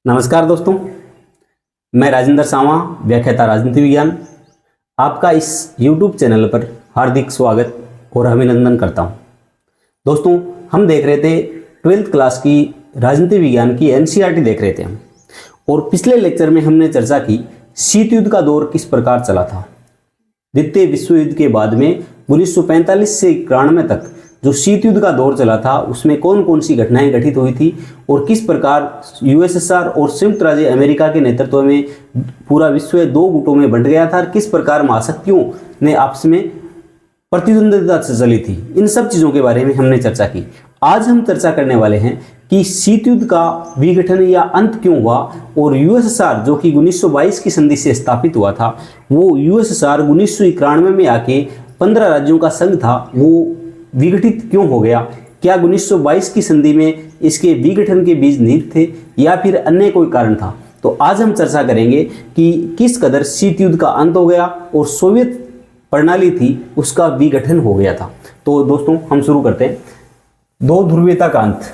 नमस्कार दोस्तों, मैं राजेंद्र सावा, व्याख्याता राजनीति विज्ञान, आपका इस YouTube चैनल पर हार्दिक स्वागत और अभिनंदन करता हूं। दोस्तों, हम देख रहे थे 12th क्लास की राजनीति विज्ञान की NCERT देख रहे थे हम, और पिछले लेक्चर में हमने चर्चा की शीत युद्ध का दौर किस प्रकार चला था। द्वितीय विश्व युद्ध के बाद में 1945 से 91 तक जो शीत युद्ध का दौर चला था उसमें कौन कौन सी घटनाएं घटित हुई थी और किस प्रकार USSR और संयुक्त राज्य अमेरिका के नेतृत्व में पूरा विश्व दो गुटों में बंट गया था और किस प्रकार महाशक्तियों ने आपस में प्रतिद्वंदिता चली थी। इन सब चीज़ों के बारे में हमने चर्चा की। आज हम चर्चा करने वाले हैं कि शीत युद्ध का विघटन या अंत क्यों हुआ और USSR जो कि 1922 की संधि से स्थापित हुआ था, वो USSR 1991 में आके 15 राज्यों का संघ था, वो विघटित क्यों हो गया। क्या 1922 की संधि में इसके विघटन के बीज निहित थे या फिर अन्य कोई कारण था। तो आज हम चर्चा करेंगे कि किस कदर शीत युद्ध का अंत हो गया और सोवियत प्रणाली थी उसका विघटन हो गया था। तो दोस्तों, हम शुरू करते हैं दो ध्रुवीयता का अंत।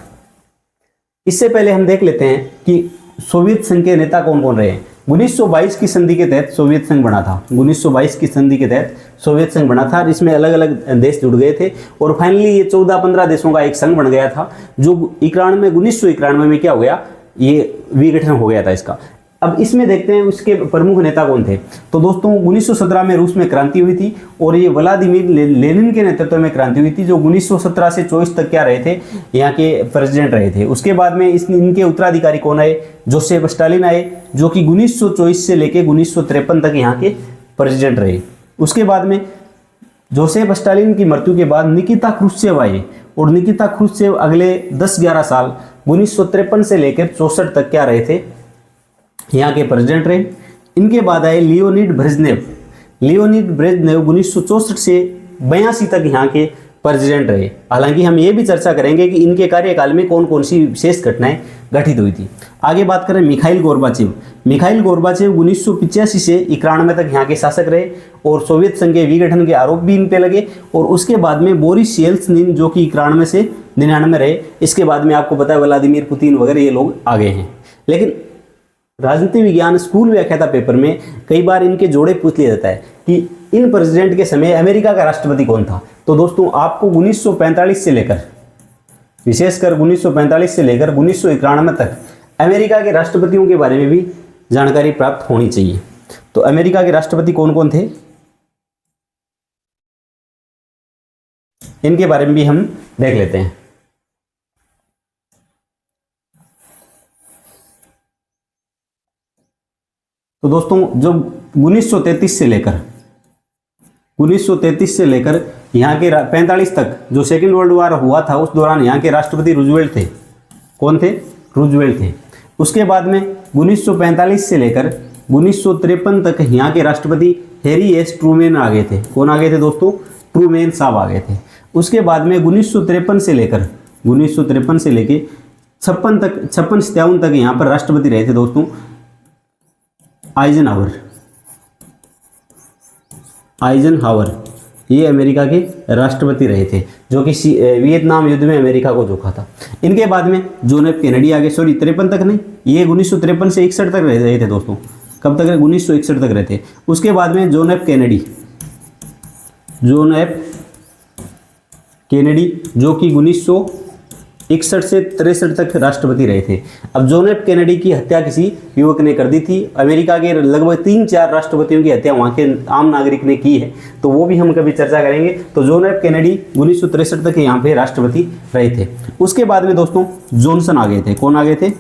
इससे पहले हम देख लेते हैं कि सोवियत संघ के नेता कौन कौन रहे हैं। 1922 की संधि के तहत सोवियत संघ बना था। 1922 की संधि के तहत सोवियत संघ बना था और इसमें अलग अलग देश जुड़ गए थे और फाइनली ये 14-15 देशों का एक संघ बन गया था, जो 1991 में क्या हो गया, ये विघटन हो गया था इसका। अब इसमें देखते हैं उसके प्रमुख नेता कौन थे। तो दोस्तों, 1917 में रूस में क्रांति हुई थी और ये व्लादिमीर लेनिन के नेतृत्व में क्रांति हुई थी, जो 1917 से 24 तक क्या रहे थे, यहाँ के प्रेसिडेंट रहे थे। उसके बाद में इनके उत्तराधिकारी कौन आए, जोसेफ स्टालिन आए, जो कि 1924 से लेकर 1953 तक यहाँ के प्रेसिडेंट रहे। उसके बाद में जोसेफ स्टालिन की मृत्यु के बाद निकिता क्रुश्चेव आए और निकिता क्रुश्चेव अगले 10-11 साल 1953 से लेकर 64 तक क्या रहे थे, यहाँ के प्रेसिडेंट रहे। इनके बाद आए लियोनिड ब्रेजनेव। लियोनिड ब्रेजनेव 1964 से 82 तक यहाँ के प्रेसिडेंट रहे। हालांकि हम ये भी चर्चा करेंगे कि इनके कार्यकाल में कौन कौन सी विशेष घटनाएं घटित हुई थी। आगे बात करें मिखाइल गोर्बाचेव। मिखाइल गोर्बाचेव 1985 से 91 तक यहाँ के शासक रहे और सोवियत संघ के विघटन के आरोप भी इन पे लगे। और उसके बाद में बोरिस येल्त्सिन जो कि 91 से 99 रहे। इसके बाद में आपको पता है व्लादिमीर पुतिन वगैरह ये लोग आ गए हैं। लेकिन राजनीति विज्ञान स्कूल व्याख्याता पेपर में कई बार इनके जोड़े पूछ लिया जाता है कि इन प्रेसिडेंट के समय अमेरिका का राष्ट्रपति कौन था। तो दोस्तों, आपको 1945 से लेकर विशेषकर 1945 से लेकर 1991 तक अमेरिका के राष्ट्रपतियों के बारे में भी जानकारी प्राप्त होनी चाहिए। तो अमेरिका के राष्ट्रपति कौन कौन थे, इनके बारे में भी हम देख लेते हैं। तो दोस्तों, जब 1933 से लेकर यहाँ के 45 तक जो सेकेंड वर्ल्ड वॉर हुआ था, उस दौरान यहाँ के राष्ट्रपति रूजवेल्ट थे। कौन थे? रूजवेल्ट थे। उसके बाद में 1945 से लेकर 1953 तक यहाँ के राष्ट्रपति हैरी एस ट्रूमैन आ गए थे। कौन आ गए थे दोस्तों? ट्रूमैन साहब आ गए थे। उसके बाद में 1953 से लेकर 56-57 तक यहाँ पर राष्ट्रपति रहे थे दोस्तों आइजनहावर। ये अमेरिका के राष्ट्रपति रहे थे, जो कि वियतनाम युद्ध में अमेरिका को झोंका था। इनके बाद में जॉन एफ कैनेडी आ गए। सॉरी, 53 तक नहीं, ये 1953 से 61 तक रहे थे दोस्तों। कब तक? 1961 तक रहे थे। उसके बाद में जॉन एफ कैनेडी जो कि 1961 से 63 तक राष्ट्रपति रहे थे। अब जॉन एफ कैनेडी की हत्या किसी युवक ने कर दी थी। अमेरिका के लगभग 3-4 राष्ट्रपतियों की हत्या वहाँ के आम नागरिक ने की है, तो वो भी हम कभी चर्चा करेंगे। तो जॉन एफ कैनेडी 1963 तक यहाँ पे राष्ट्रपति रहे थे। उसके बाद में दोस्तों जॉनसन आ गए थे। कौन आ गए थे?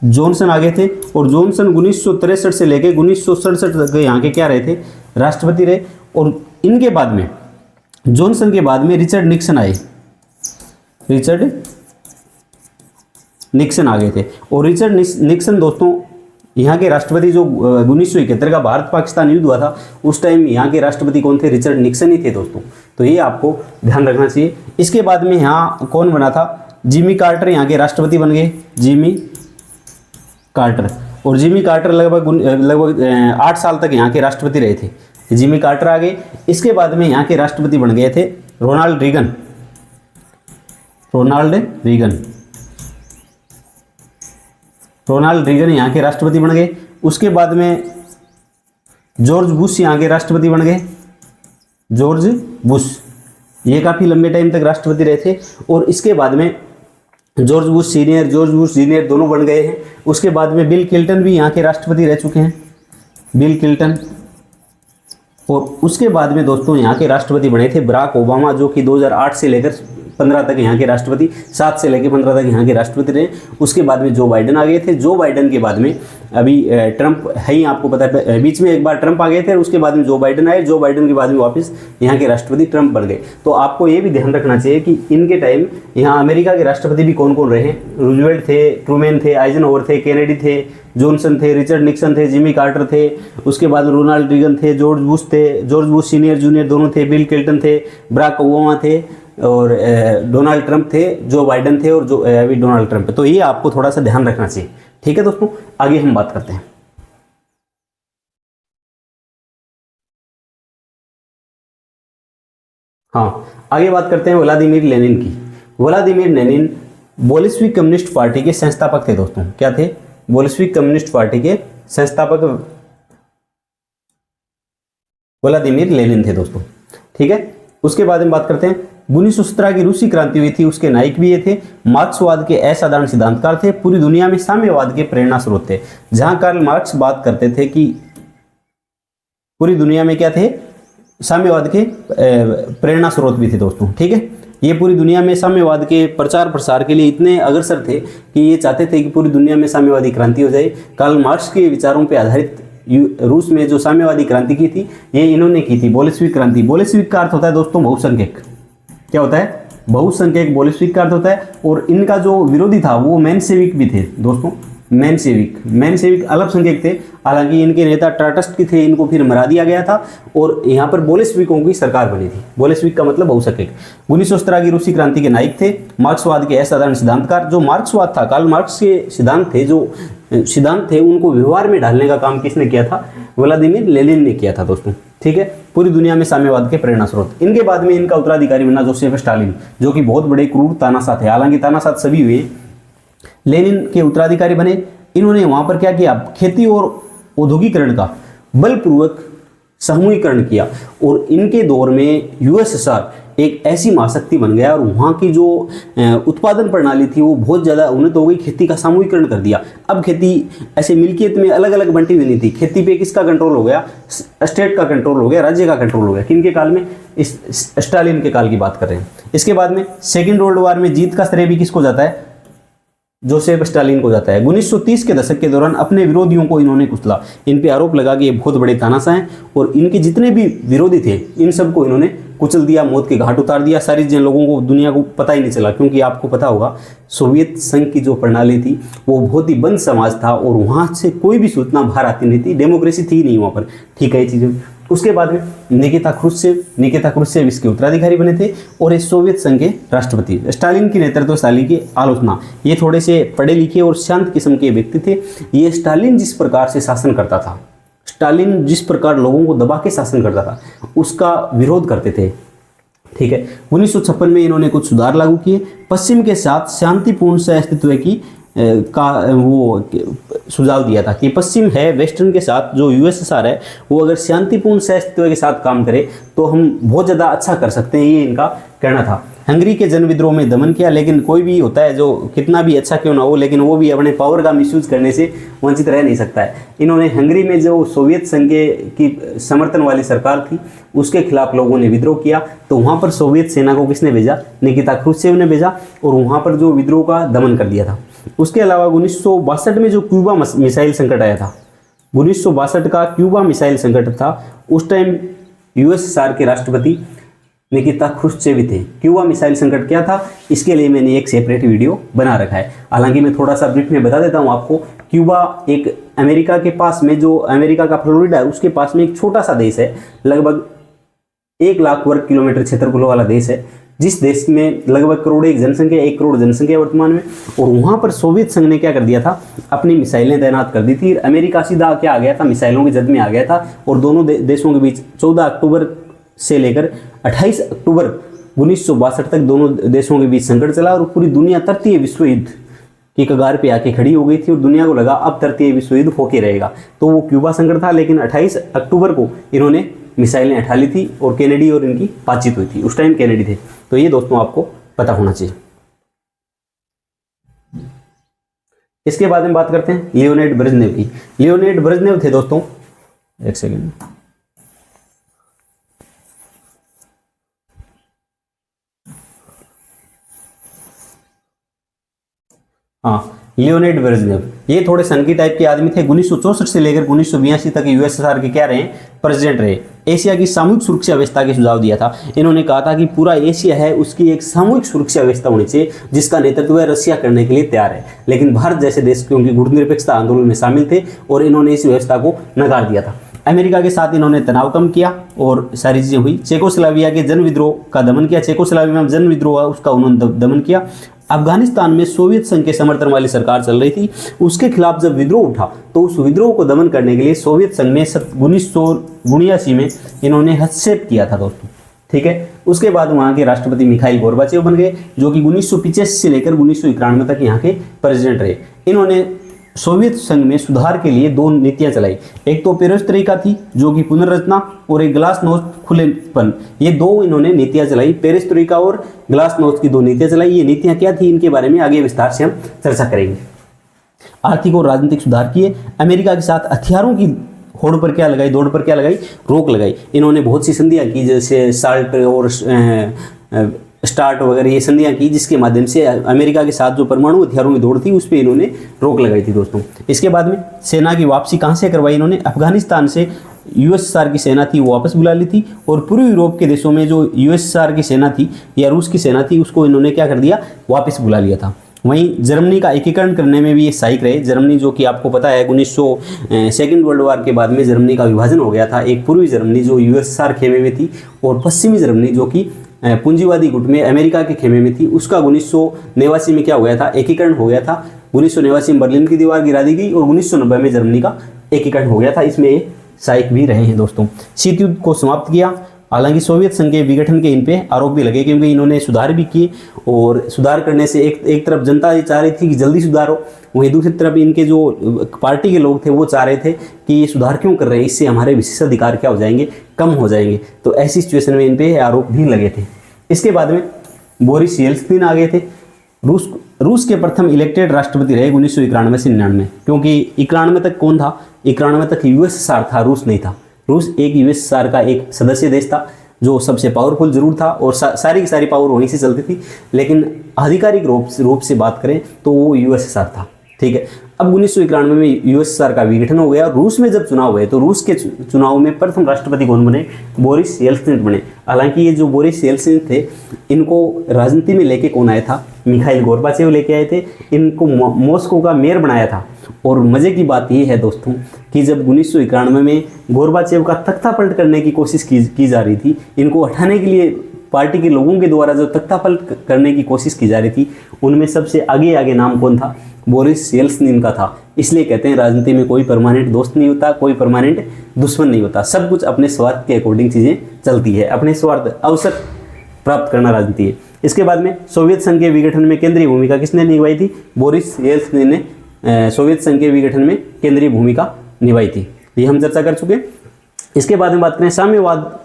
जॉनसन आ गए थे। और जॉनसन 1963 से लेकर 1967 तक यहाँ के क्या रहे थे? राष्ट्रपति रहे। और इनके बाद में जॉनसन के बाद में रिचर्ड निक्सन आए। रिचर्ड निक्सन आ गए थे। और रिचर्ड निक्सन दोस्तों यहाँ के राष्ट्रपति जो 1971 का भारत पाकिस्तान युद्ध हुआ था, उस टाइम यहाँ के राष्ट्रपति कौन थे? रिचर्ड निक्सन ही थे दोस्तों। तो ये आपको ध्यान रखना चाहिए। इसके बाद में यहाँ कौन बना था? जिमी कार्टर यहाँ के राष्ट्रपति बन गए। Jimmy Carter. और जिमी कार्टर लगभग 8 साल तक यहाँ के राष्ट्रपति रहे थे। जिमी कार्टर आ गए। इसके बाद में यहाँ के राष्ट्रपति बन गए थे रोनाल्ड रीगन। रोनाल्ड रीगन यहाँ के राष्ट्रपति बन गए। उसके बाद में जॉर्ज बुश यहाँ के राष्ट्रपति बन गए, जॉर्ज बुश, ये काफ़ी लंबे टाइम तक राष्ट्रपति रहे थे। और इसके बाद में George Bush senior, George Bush junior दोनों बन गए हैं। उसके बाद में बिल क्लिंटन भी यहाँ के राष्ट्रपति रह चुके हैं, बिल क्लिंटन। और उसके बाद में दोस्तों यहाँ के राष्ट्रपति बने थे बराक ओबामा, जो कि 2008 से लेकर 15 तक यहाँ के राष्ट्रपति, 7 से लेकर 15 तक यहाँ के राष्ट्रपति रहे। उसके बाद में जो बाइडन आ गए थे। जो बाइडन के बाद में अभी ट्रंप है ही, आपको पता है, बीच में एक बार ट्रंप आ गए थे, उसके बाद में जो बाइडन आए, जो बाइडन के बाद में वापस यहाँ के राष्ट्रपति ट्रंप बन गए। तो आपको ये भी ध्यान रखना चाहिए कि इनके टाइम यहाँ अमेरिका के राष्ट्रपति भी कौन कौन रहे। रूजवेल्ट थे, ट्रूमैन थे, आइजनहोवर थे, केनेडी थे, जॉनसन थे, रिचर्ड निक्सन थे, जिमी कार्टर थे, उसके बाद रोनाल्ड रीगन थे, जॉर्ज बुश थे, जॉर्ज बुश सीनियर जूनियर दोनों थे, बिल क्लिंटन थे, बराक ओबामा थे, और डोनाल्ड ट्रंप थे, जो बाइडन थे, और जो अभी डोनाल्ड ट्रंप है। तो ये आपको थोड़ा सा ध्यान रखना चाहिए। ठीक है दोस्तों, आगे हम बात करते हैं। हाँ, आगे बात करते हैं व्लादिमीर लेनिन की। Vladimir Lenin Bolshevik communist party के संस्थापक थे दोस्तों। क्या थे? बोल्शेविक कम्युनिस्ट पार्टी के संस्थापक व्लादिमीर लेनिन थे दोस्तों। ठीक है, उसके बाद हम बात करते हैं 1917 की रूसी क्रांति हुई थी, उसके नायक भी ये थे। मार्क्सवाद के असाधारण सिद्धांतकार थे, पूरी दुनिया में साम्यवाद के प्रेरणा स्रोत थे। जहां कार्ल मार्क्स बात करते थे कि पूरी दुनिया में क्या थे, साम्यवाद के प्रेरणा स्रोत भी थे दोस्तों। ठीक है, ये पूरी दुनिया में साम्यवाद के प्रचार प्रसार के लिए इतने अग्रसर थे कि ये चाहते थे कि पूरी दुनिया में साम्यवादी क्रांति हो जाए। कार्ल मार्क्स के विचारों पर आधारित रूस में जो साम्यवादी क्रांति की थी, ये इन्होंने की थी, बोल्शेविक क्रांति। बोल्शेविक का अर्थ होता है दोस्तों बहुसंख्यक। क्या होता है? बहुसंख्यक बोल्शेविक का अर्थ होता है। और इनका जो विरोधी था वो मेनसेविक भी थे दोस्तों, मेनसेविक अल्पसंख्यक थे। हालांकि इनके नेता टाटस्ट के थे, इनको फिर मरा दिया गया था और यहाँ पर बोल्शेविकों की सरकार बनी थी। बोल्शेविक का मतलब बहुसंख्यक। 1917 की रूसी क्रांति के नायक थे, मार्क्सवाद के असाधारण सिद्धांतकार। जो मार्क्सवाद था, कार्ल मार्क्स के सिद्धांत थे, जो सिद्धांत थे उनको व्यवहार में ढालने का काम किसने किया था? व्लादिमीर लेनिन ने किया था दोस्तों। ठीक है, पूरी दुनिया में साम्यवाद के प्रेरणा स्रोत। इनके बाद में इनका उत्तराधिकारी बना जोसेफ स्टालिन, जो कि बहुत बड़े क्रूर तानाशाह थे। हालांकि तानाशाह सभी हुए, लेनिन के उत्तराधिकारी बने। इन्होंने वहां पर क्या किया? खेती और औद्योगिकरण का बलपूर्वक समूहीकरण किया। और इनके दौर में यूएसएसआर एक ऐसी महाशक्ति बन गया और वहाँ की जो उत्पादन प्रणाली थी वो बहुत ज़्यादा उन्नत हो गई। खेती का सामूहिकरण कर दिया। अब खेती ऐसे मिल्कियत में अलग अलग बंटी हुई नहीं थी। खेती पे किसका कंट्रोल हो गया? स्टेट का कंट्रोल हो गया, राज्य का कंट्रोल हो गया। किनके काल में? इस स्टालिन के काल की बात कर रहे हैं। इसके बाद में सेकेंड वर्ल्ड वॉर में जीत का श्रेय भी किसको जाता है? जोसेफ स्टालिन को जाता है। 1930 के दशक के दौरान अपने विरोधियों को इन्होंने कुचला। इन पे आरोप लगा कि ये बहुत बड़े तानाशाह हैं और इनके जितने भी विरोधी थे इन सबको इन्होंने कुचल दिया, मौत के घाट उतार दिया। सारी जिन लोगों को, दुनिया को पता ही नहीं चला, क्योंकि आपको पता होगा सोवियत संघ की जो प्रणाली थी वो बहुत ही बंद समाज था और वहाँ से कोई भी सूचना बाहर आती नहीं थी, डेमोक्रेसी थी नहीं वहाँ पर। ठीक है ये चीज़ें। उसके बाद में निकिता क्रुश्चेव इसके उत्तराधिकारी बने थे और ये सोवियत संघ के राष्ट्रपति। स्टालिन की नेतृत्व शैली की आलोचना, ये थोड़े से पढ़े लिखे और शांत किस्म के व्यक्ति थे। ये स्टालिन जिस प्रकार से शासन करता था, स्टालिन जिस प्रकार लोगों को दबा के शासन करता था, उसका विरोध करते थे। ठीक है, 1956 में इन्होंने कुछ सुधार लागू किए। पश्चिम के साथ शांतिपूर्ण सहअस्तित्व की का वो सुझाव दिया था कि पश्चिम है, वेस्टर्न के साथ जो यूएसएसआर है वो अगर शांतिपूर्ण सहअस्तित्व के साथ काम करे तो हम बहुत ज़्यादा अच्छा कर सकते हैं, ये इनका कहना था। हंगरी के जन विद्रोह में दमन किया, लेकिन कोई भी होता है जो कितना भी अच्छा क्यों ना हो, लेकिन वो भी अपने पावर का मिसयूज करने से वंचित रह नहीं सकता है। इन्होंने हंगरी में जो सोवियत संघ की समर्थन वाली सरकार थी उसके खिलाफ लोगों ने विद्रोह किया, तो वहाँ पर सोवियत सेना को किसने भेजा? निकिता क्रुश्चेव ने भेजा और वहाँ पर जो विद्रोह का दमन कर दिया था। उसके अलावा 1962 में जो क्यूबा मिसाइल संकट आया था, 1962 का क्यूबा मिसाइल संकट था, उस टाइम यूएसएसआर के राष्ट्रपति निकिता क्रुश्चेव थे। क्यूबा मिसाइल संकट क्या था, इसके लिए मैंने एक सेपरेट वीडियो बना रखा है। हालांकि मैं थोड़ा सा ब्रीफ में बता देता हूँ आपको। क्यूबा एक अमेरिका के पास में, जो अमेरिका का फ्लोरिडा है उसके पास में एक छोटा सा देश है, लगभग 1 लाख वर्ग किलोमीटर क्षेत्रफल वाला देश है, जिस देश में लगभग करोड़ 1 जनसंख्या, 1 करोड़ जनसंख्या वर्तमान में। और वहाँ पर सोवियत संघ ने क्या कर दिया था? अपनी मिसाइलें तैनात कर दी थी। अमेरिका सीधा क्या आ गया था? मिसाइलों की जद में आ गया था। और दोनों देशों के बीच 14 अक्टूबर से लेकर 28 अक्टूबर 1962 तक दोनों देशों के बीच संकट चला और पूरी दुनिया तृतीय विश्व युद्ध की कगार पे आके खड़ी हो गई थी और दुनिया को लगा अब तृतीय विश्व युद्ध होके रहेगा। तो वो क्यूबा संकट था, लेकिन 28 अक्टूबर को इन्होंने मिसाइलें उठा ली थी और केनेडी और इनकी बातचीत हुई थी। उस टाइम केनेडी थे। तो ये दोस्तों आपको पता होना चाहिए। इसके बाद में बात करते हैं लियोनिड ब्रेजनेव की। लियोनिड ब्रेजनेव थे दोस्तों, एक सेकेंड, हाँ, लियोनिड ब्रेजनेव ये थोड़े संकी टाइप के आदमी थे। 1964 से लेकर 1982 तक यूएसएसआर के क्या रहे, प्रेसिडेंट रहे। एशिया की सामूहिक सुरक्षा व्यवस्था के सुझाव दिया था। इन्होंने कहा था कि पूरा एशिया है उसकी एक सामूहिक सुरक्षा व्यवस्था होनी चाहिए जिसका नेतृत्व रशिया करने के लिए तैयार है। लेकिन भारत जैसे देश क्योंकि गुटनिरपेक्षता आंदोलन में शामिल थे और इन्होंने इस व्यवस्था को नकार दिया था। अमेरिका के साथ इन्होंने तनाव कम किया और सारी चीजें हुई। चेकोस्लोवाकिया के जन विद्रोह का दमन किया। चेकोस्लोवाकिया में जन विद्रोह हुआ उसका उन्होंने दमन किया। अफगानिस्तान में सोवियत संघ के समर्थन वाली सरकार चल रही थी, उसके खिलाफ जब विद्रोह उठा तो उस विद्रोह को दमन करने के लिए सोवियत संघ में 1979 में इन्होंने हस्तक्षेप किया था दोस्तों, ठीक है। उसके बाद वहाँ के राष्ट्रपति मिखाइल गोर्बाचेव बन गए, जो कि 1985 से लेकर 1991 तक यहाँ के प्रेसिडेंट रहे। इन्होंने सोवियत संघ में सुधार के लिए दो नीतियां चलाई। एक तो पेरेस्ट्रोइका थी जो कि पुनर्रचना, और एक ग्लासनोस्ट खुलेपन। ये दो इन्होंने नीतियां चलाई, पेरेस्ट्रोइका और ग्लासनोस्ट की दो नीतियां चलाई। ये नीतियां क्या थी, इनके बारे में आगे विस्तार से हम चर्चा करेंगे। आर्थिक और राजनीतिक सुधार किए। अमेरिका के साथ हथियारों की होड़ पर क्या लगाई, दौड़ पर क्या लगाई, रोक लगाई। इन्होंने बहुत सी संधियां की, जैसे साल्ट और स्टार्ट वगैरह ये संधियां की, जिसके माध्यम से अमेरिका के साथ जो परमाणु हथियारों की दौड़ थी उस पर इन्होंने रोक लगाई थी दोस्तों। इसके बाद में सेना की वापसी कहाँ से करवाई इन्होंने, अफगानिस्तान से यूएसएसआर की सेना थी वो वापस बुला ली थी, और पूर्वी यूरोप के देशों में जो यूएसएसआर की सेना थी या रूस की सेना थी उसको इन्होंने क्या कर दिया, वापस बुला लिया था। वहीं जर्मनी का एकीकरण करने में भी ये सहायक रहे। जर्मनी जो कि आपको पता है 1902 वर्ल्ड वार के बाद में जर्मनी का विभाजन हो गया था। एक पूर्वी जर्मनी जो यूएसएसआर खेमे में थी और पश्चिमी जर्मनी जो कि पूंजीवादी गुट में अमेरिका के खेमे में थी, उसका 1989 में क्या हो गया था, एकीकरण हो गया था। 1989 में बर्लिन की दीवार गिरा दी गई और 1990 में जर्मनी का एकीकरण हो गया था। इसमें ये सहायक भी रहे हैं दोस्तों। शीत युद्ध को समाप्त किया। हालांकि सोवियत संघ के विघटन के इन पे आरोप भी लगे, क्योंकि इन्होंने सुधार भी किए, और सुधार करने से एक तरफ जनता ये चाह रही थी कि जल्दी सुधार हो, वहीं दूसरी तरफ इनके जो पार्टी के लोग थे वो चाह रहे थे कि ये सुधार क्यों कर रहे हैं, इससे हमारे विशेषाधिकार क्या हो जाएंगे, कम हो जाएंगे। तो ऐसी सिचुएशन में इन पे आरोप भी लगे थे। इसके बाद में बोरिस येल्त्सिन आ गए थे। रूस के प्रथम इलेक्टेड राष्ट्रपति रहे 1991 से 99, क्योंकि 91 तक कौन था, 91 तक यूएसएसआर था, रूस नहीं था। रूस एक यूएसएसआर का एक सदस्य देश था जो सबसे पावरफुल जरूर था और सारी की सारी पावर वहीं से चलती थी, लेकिन आधिकारिक रूप से बात करें तो वो यूएसएसआर था, ठीक है। अब 1991 में यूएसएसआर का विघटन हो गया। रूस में जब चुनाव हुए तो रूस के चुनाव में प्रथम राष्ट्रपति कौन बने, बोरिस येल्त्सिन बने। हालांकि ये जो बोरिस येल्त्सिन थे इनको राजनीति में लेके कौन आया था, मिखाइल गोर्बाचेव लेके आए थे। इनको मॉस्को का मेयर बनाया था। और मजे की बात ये है दोस्तों कि जब 1991 में गोर्बाचेव का तख्ता पलट करने की कोशिश की जा रही थी, इनको हटाने के लिए पार्टी के लोगों के द्वारा जो तख्ता पलट करने की कोशिश की जा रही थी, उनमें सबसे आगे नाम कौन था, बोरिस येल्त्सिन का था। इसलिए कहते हैं राजनीति में कोई परमानेंट दोस्त नहीं होता, कोई परमानेंट दुश्मन नहीं होता। सब कुछ अपने स्वार्थ के अकॉर्डिंग चीज़ें चलती है, अपने स्वार्थ अवसर प्राप्त करना राजनीति है। इसके बाद में सोवियत संघ के विघटन में केंद्रीय भूमिका किसने निभाई थी, बोरिस येल्त्सिन ने सोवियत संघ के विघटन में केंद्रीय भूमिका निभाई थी। ये हम चर्चा कर चुके। इसके बाद में बात करें साम्यवाद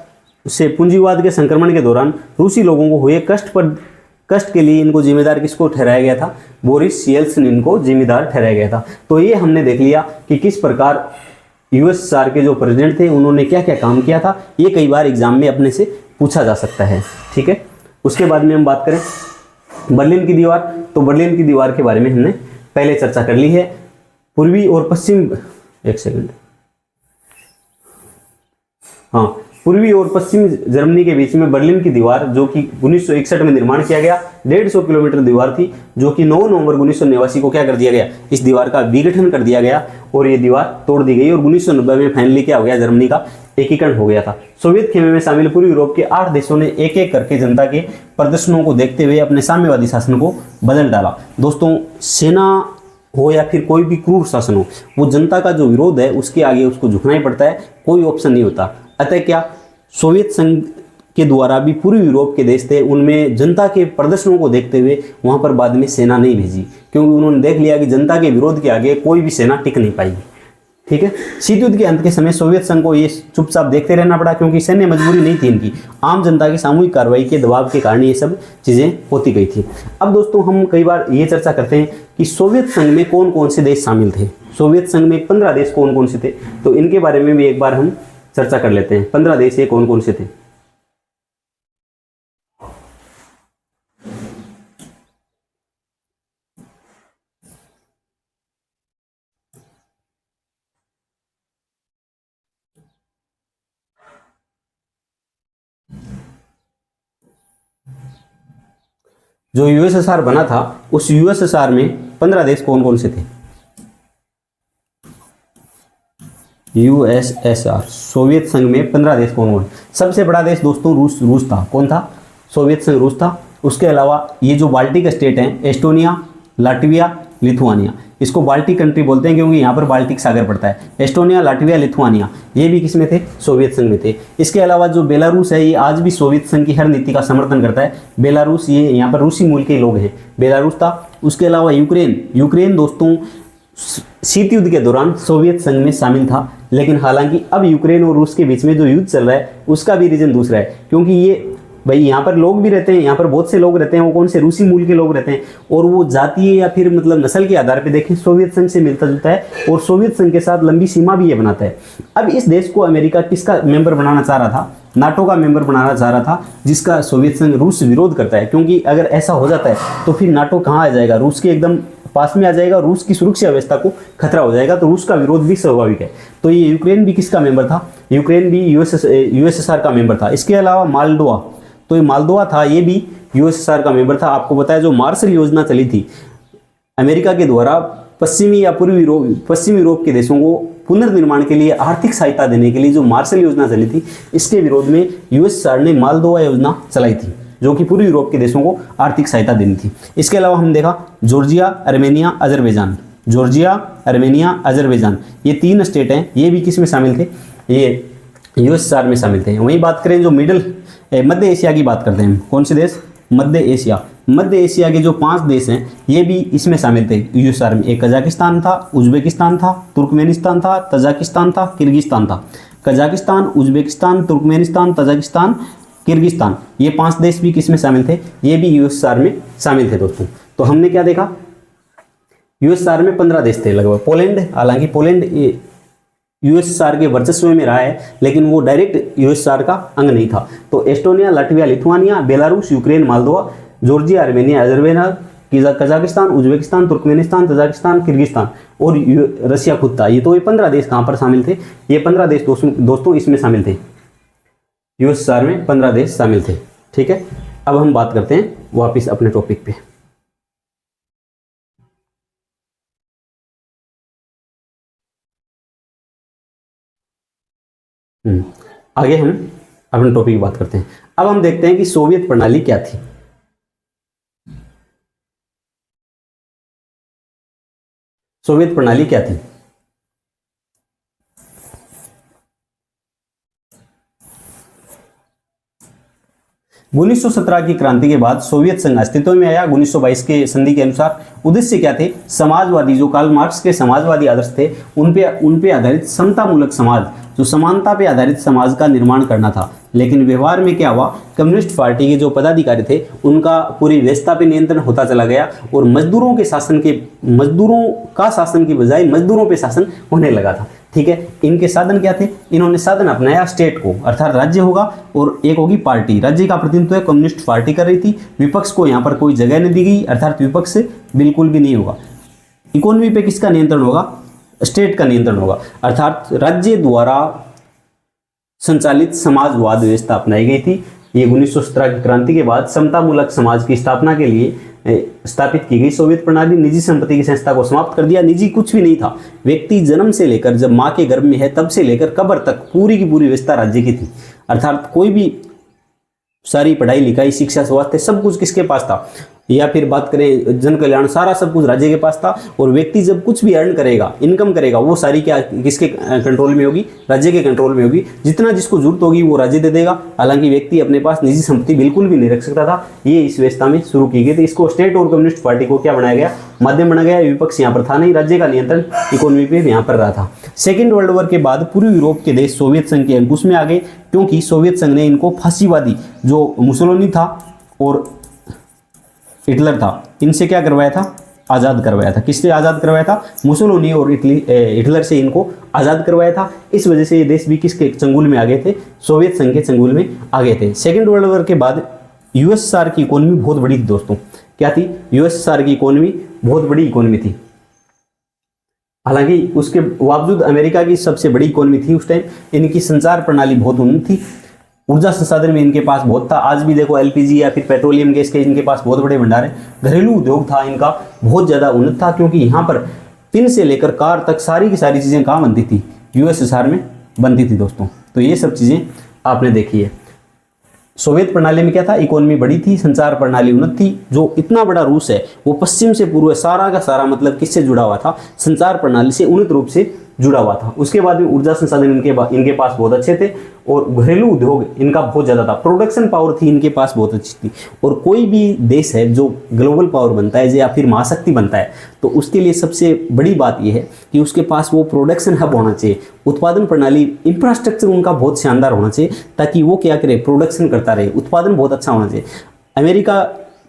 से पूंजीवाद के संक्रमण के दौरान रूसी लोगों को हुए कष्ट के लिए इनको जिम्मेदार किसको ठहराया गया था, बोरिस येल्त्सिन इनको जिम्मेदार ठहराया गया था। तो ये हमने देख लिया कि किस प्रकार यूएसएसआर के जो प्रेसिडेंट थे उन्होंने क्या क्या काम किया था। ये कई बार एग्जाम में अपने से पूछा जा सकता है, ठीक है। उसके बाद में हम बात करें बर्लिन की दीवार, तो बर्लिन की दीवार के बारे में हमने पहले चर्चा कर ली है। पूर्वी और पश्चिम, एक सेकंड, हाँ, पूर्वी और पश्चिमी जर्मनी के बीच में बर्लिन की दीवार जो कि 1961 में निर्माण किया गया, 150 किलोमीटर दीवार थी, जो कि 9 नवंबर 1989 को क्या कर दिया गया, इस दीवार का विघटन कर दिया गया और ये दीवार तोड़ दी गई और 1990 में फाइनली क्या हो गया, जर्मनी का एकीकरण हो गया था। सोवियत खेमे में शामिल पूर्वी यूरोप के 8 देशों ने एक एक करके जनता के प्रदर्शनों को देखते हुए अपने साम्यवादी शासन को बदल डाला। दोस्तों, सेना हो या फिर कोई भी क्रूर शासन हो, वो जनता का जो विरोध है उसके आगे उसको झुकना ही पड़ता है, कोई ऑप्शन नहीं होता। अतः क्या सोवियत संघ के द्वारा भी पूर्वी यूरोप के देश थे, उनमें जनता के प्रदर्शनों को देखते हुए वहां पर बाद में सेना नहीं भेजी, क्योंकि उन्होंने देख लिया कि जनता के विरोध के आगे कोई भी सेना टिक नहीं पाएगी। ठीक है। शीत युद्ध के अंत के समय सोवियत संघ को ये चुपचाप देखते रहना पड़ा, क्योंकि सैन्य मजबूरी नहीं थी इनकी, आम जनता की सामूहिक कार्रवाई के दबाव के कारण ये सब चीजें होती गई थी। अब दोस्तों हम कई बार ये चर्चा करते हैं कि सोवियत संघ में कौन कौन से देश शामिल थे। सोवियत संघ में 15 देश कौन कौन से थे, तो इनके बारे में भी एक बार हम चर्चा कर लेते हैं। 15 देश ये कौन कौन से थे। जो यूएसएसआर बना था, उस यूएसएसआर में 15 देश कौन कौन से थे। यूएसएसआर सोवियत संघ में 15 देश कौन कौन। सबसे बड़ा देश दोस्तों रूस था। कौन था? सोवियत संघ रूस था। उसके अलावा ये जो बाल्टिक स्टेट हैं, एस्टोनिया, लाटविया, लिथुआनिया, इसको बाल्टिक कंट्री बोलते हैं क्योंकि यहाँ पर बाल्टिक सागर पड़ता है। एस्टोनिया, लाटविया, लिथुआनिया ये भी किस में थे? सोवियत संघ में थे। इसके अलावा जो बेलारूस है, ये आज भी सोवियत संघ की हर नीति का समर्थन करता है। बेलारूस, ये यहाँ पर रूसी मूल के लोग हैं, बेलारूस था। उसके अलावा यूक्रेन दोस्तों शीत युद्ध के दौरान सोवियत संघ में शामिल था, लेकिन हालांकि अब यूक्रेन और रूस के बीच में जो युद्ध चल रहा है उसका भी रीजन दूसरा है, क्योंकि ये भाई यहाँ पर लोग भी रहते हैं, यहाँ पर बहुत से लोग रहते हैं, वो कौन से? रूसी मूल के लोग रहते हैं, और वो जातीय या फिर मतलब नस्ल के आधार पे देखें सोवियत संघ से मिलता जुलता है, और सोवियत संघ के साथ लंबी सीमा भी ये बनाता है। अब इस देश को अमेरिका किसका मेंबर बनाना चाह रहा था? नाटो का मेंबर बनाना चाह रहा था, जिसका सोवियत संघ रूस विरोध करता है, क्योंकि अगर ऐसा हो जाता है तो फिर नाटो कहाँ आ जाएगा? रूस के एकदम पास में आ जाएगा, रूस की सुरक्षा व्यवस्था को खतरा हो जाएगा, तो रूस का विरोध भी स्वाभाविक है। तो ये यूक्रेन भी किसका मेंबर था? यूक्रेन भी यूएसएसआर का मेंबर था। इसके अलावा मालडोवा, तो ये मालदोवा था, ये भी यूएसएसआर का मेंबर था। आपको बताया जो मार्शल योजना चली थी अमेरिका के द्वारा पश्चिमी या पश्चिमी यूरोप के देशों को पुनर्निर्माण के लिए आर्थिक सहायता देने के लिए जो मार्शल योजना चली थी, इसके विरोध में यूएसएसआर ने मालदोवा योजना चलाई थी, जो कि पूर्वी यूरोप के देशों को आर्थिक सहायता देनी थी। इसके अलावा हम देखा Georgia, Armenia, Azerbaijan, Georgia, Armenia, Azerbaijan, ये 3 स्टेट हैं, ये भी किस में शामिल थे? ये यूएसएसआर में शामिल थे। वहीं बात करें जो मध्य एशिया की बात करते हैं, कौन से देश? मध्य एशिया के जो 5 देश हैं ये भी इसमें शामिल थे यूएसएसआर में। एक कजाकिस्तान था, उज्बेकिस्तान था, तुर्कमेनिस्तान था, तजाकिस्तान था, किर्गिस्तान था। Kazakhstan, Uzbekistan, Turkmenistan, Tajikistan, Kyrgyzstan, ये 5 देश भी किस में शामिल थे? ये भी यूएसएसआर में शामिल थे दोस्तों। तो हमने क्या देखा? यूएसएसआर में 15 देश थे लगभग। पोलैंड, हालांकि पोलैंड यूएसएसआर के वर्चस्व में रहा है, लेकिन वो डायरेक्ट यूएसएसआर का अंग नहीं था। तो Estonia, Latvia, Lithuania, Belarus, Ukraine, Moldova, Georgia, Armenia, Azerbaijan, Kazakhstan, Uzbekistan, Turkmenistan, Tajikistan, Kyrgyzstan और रशिया खुद था। ये तो ये 15 देश कहाँ पर शामिल थे? ये 15 देश दोस्तों इसमें शामिल थे। यूएसएसआर में 15 देश शामिल थे। ठीक है। अब हम बात करते हैं वापिस अपने टॉपिक पे। आगे हम अपने टॉपिक की बात करते हैं। अब हम देखते हैं कि सोवियत प्रणाली क्या थी। सोवियत प्रणाली क्या थी? उन्नीस 1917 की क्रांति के बाद सोवियत संघ अस्तित्व में आया। 1922 के संधि के अनुसार उद्देश्य क्या थे? समाजवादी, जो कार्ल मार्क्स के समाजवादी आदर्श थे, उन पे आधारित समतामूलक समाज, जो समानता पे आधारित समाज का निर्माण करना था। लेकिन व्यवहार में क्या हुआ? कम्युनिस्ट पार्टी के जो पदाधिकारी थे उनका पूरी व्यवस्था पे नियंत्रण होता चला गया और मजदूरों का शासन की बजाय मजदूरों पे शासन होने लगा था। ठीक है। इनके साधन क्या थे? इन्होंने साधन अपनाया स्टेट को, अर्थात राज्य होगा और एक होगी पार्टी। राज्य का प्रतिनिधित्व कम्युनिस्ट पार्टी कर रही थी। विपक्ष को यहाँ पर कोई जगह नहीं दी गई, अर्थात विपक्ष से बिल्कुल भी नहीं होगा। इकोनॉमी पे किसका नियंत्रण होगा? स्टेट का नियंत्रण होगा, अर्थात राज्य द्वारा संचालित समाजवाद व्यवस्था अपनाई गई थी। ये 1917 की क्रांति के बाद समतामूलक समाज की स्थापना के लिए स्थापित की गई सोवियत प्रणाली। निजी संपत्ति की संस्था को समाप्त कर दिया। निजी कुछ भी नहीं था। व्यक्ति जन्म से लेकर जब माँ के गर्भ में है तब से लेकर कब्र तक पूरी की पूरी व्यवस्था राज्य की थी, अर्थात कोई भी सारी पढ़ाई लिखाई शिक्षा स्वास्थ्य सब कुछ किसके पास था? या फिर बात करें जन कल्याण, सारा सब कुछ राज्य के पास था। और व्यक्ति जब कुछ भी अर्न करेगा, इनकम करेगा, वो सारी क्या किसके कंट्रोल में होगी? राज्य के कंट्रोल में होगी। जितना जिसको जरूरत होगी वो राज्य दे देगा। हालांकि व्यक्ति अपने पास निजी संपत्ति बिल्कुल भी नहीं रख सकता था। ये इस व्यवस्था में शुरू की गई थी। इसको स्टेट और कम्युनिस्ट पार्टी को क्या बनाया गया? माध्यम बना गया। विपक्ष यहाँ पर था नहीं, राज्य का नियंत्रण इकोनॉमी पे यहाँ पर रहा था। सेकेंड वर्ल्ड वॉर के बाद पूर्वी यूरोप के देश सोवियत संघ के अंकुश में आ गए, क्योंकि सोवियत संघ ने इनको फांसीवादी जो मुसोलिनी था और हिटलर था, इनसे क्या करवाया था? आज़ाद करवाया था। किससे आज़ाद करवाया था? मुसोलिनी और हिटलर से इनको आज़ाद करवाया था। इस वजह से ये देश भी किसके चंगुल में आ गए थे? सोवियत संघ के चंगुल में आ गए थे। सेकेंड वर्ल्ड वॉर के बाद यूएसएसआर की इकोनॉमी बहुत बड़ी थी दोस्तों। क्या थी? यूएसएसआर की इकोनॉमी बहुत बड़ी इकोनॉमी थी। हालांकि उसके बावजूद अमेरिका की सबसे बड़ी इकोनॉमी थी उस टाइम। इनकी संचार प्रणाली बहुत उन्नत थी। ऊर्जा संसाधन में इनके पास बहुत था। आज भी देखो एलपीजी या फिर पेट्रोलियम गैस के इनके पास बहुत बड़े भंडार हैं। घरेलू उद्योग था इनका बहुत ज़्यादा उन्नत था, क्योंकि यहाँ पर पिन से लेकर कार तक सारी की सारी चीज़ें कहाँ बनती थी? यूएसएसआर में बनती थी दोस्तों। तो ये सब चीज़ें आपने देखी है। सोवियत प्रणाली में क्या था? इकोनॉमी बड़ी थी, संचार प्रणाली उन्नत थी। जो इतना बड़ा रूस है वो पश्चिम से पूर्व सारा का सारा मतलब किससे जुड़ा हुआ था? संचार प्रणाली से उन्नत रूप से जुड़ा हुआ था। उसके बाद में ऊर्जा संसाधन इनके पास बहुत अच्छे थे और घरेलू उद्योग इनका बहुत ज़्यादा था। प्रोडक्शन पावर थी इनके पास बहुत अच्छी थी। और कोई भी देश है जो ग्लोबल पावर बनता है या फिर महाशक्ति बनता है, तो उसके लिए सबसे बड़ी बात यह है कि उसके पास वो प्रोडक्शन हब होना चाहिए, उत्पादन प्रणाली, इंफ्रास्ट्रक्चर उनका बहुत शानदार होना चाहिए, ताकि वो क्या करे? प्रोडक्शन करता रहे, उत्पादन बहुत अच्छा होना चाहिए। अमेरिका